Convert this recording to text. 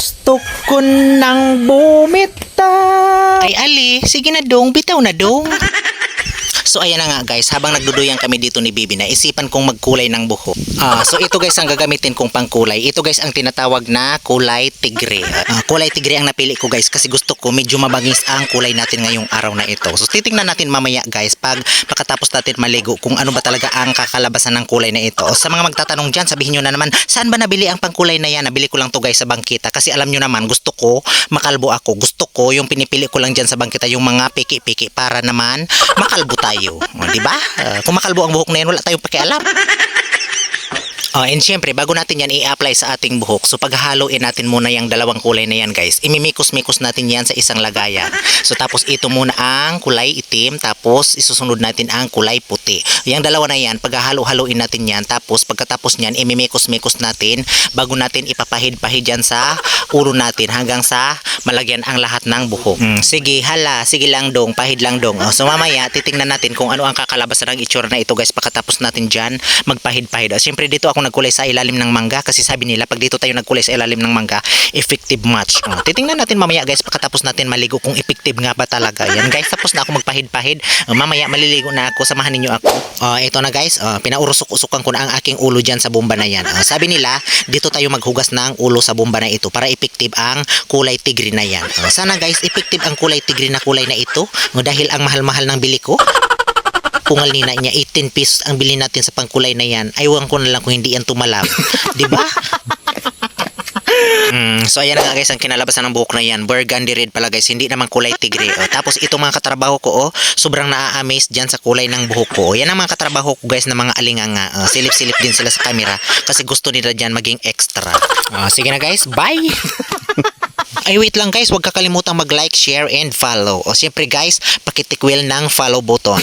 Gusto ko nang bumitaw. Ay Ali, sige na dong, bitaw na dong. So ayan na nga guys, habang nagduduyang kami dito ni Bibi, naisipan kong magkulay ng buhok. So ito guys ang gagamitin kong pangkulay. Ito guys ang tinatawag na kulay tigre. Kulay tigre ang napili ko guys kasi gusto ko medyo mabangis ang kulay natin ngayong araw na ito. So titingnan natin mamaya guys pag pagkatapos natin maligo kung ano ba talaga ang kakalabasan ng kulay na ito. O sa mga magtatanong dyan, sabihin nyo na naman, saan ba nabili ang pangkulay na yan? Nabili ko lang to guys sa bangkita kasi alam nyo naman gusto ko makalbo ako. Gusto ko yung pinipili ko lang dyan sa bangkita yung mga piki-piki para naman makalbo tayo. O, diba? Kung makalbo ang buhok na yan, wala tayong pakialam. And syempre, bago natin yan i-apply sa ating buhok, so paghahaluin natin muna yung dalawang kulay na yan guys. Imimikos-mikos natin yan sa isang lagayan. So tapos ito muna ang kulay itim, tapos isusunod natin ang kulay puti. Yung dalawa na yan, paghahalo-haluin natin yan, tapos pagkatapos nyan, imimikos-mikos natin bago natin ipapahid-pahid yan sa ulo natin hanggang sa malagyan ang lahat ng buhok. Sige, hala, sige lang dong, pahid lang dong. So mamaya, titingnan natin kung ano ang kakalabasan ng itsura na ito guys pagkatapos natin dyan magpahid-pahid. Syempre dito ako nagkulay sa ilalim ng mangga kasi sabi nila pag dito tayo nagkulay sa ilalim ng mangga, effective match. Titingnan natin mamaya guys pagkatapos natin maligo kung effective nga ba talaga yan guys. Tapos na ako magpahid-pahid, mamaya maliligo na ako, samahan ninyo ako. Ito na guys, pinaurusok-usukan ko na ang aking ulo dyan sa bomba na yan. Sabi nila dito tayo maghugas ng ulo sa bomba na ito para effective ang kulay tigre na yan. Sana guys effective ang kulay tigre na kulay na ito dahil ang mahal-mahal ng bili ko. Kung alina niya 18 pesos ang bilhin natin sa pangkulay na yan, aywan ko na lang kung hindi yan tumalab. Diba? So ayan na nga guys ang kinalabasan ng buhok na yan. Burgundy red pala guys, hindi naman kulay tigre. Tapos itong mga katrabaho ko sobrang naa-amaze dyan sa kulay ng buhok ko. Yan ang mga katrabaho ko guys na mga alinganga. Silip-silip din sila sa camera kasi gusto nila dyan maging extra. Sige na guys, bye! Ay wait lang guys, huwag kakalimutan mag-like, share, and follow. O siyempre guys, pakitikwil ng follow button.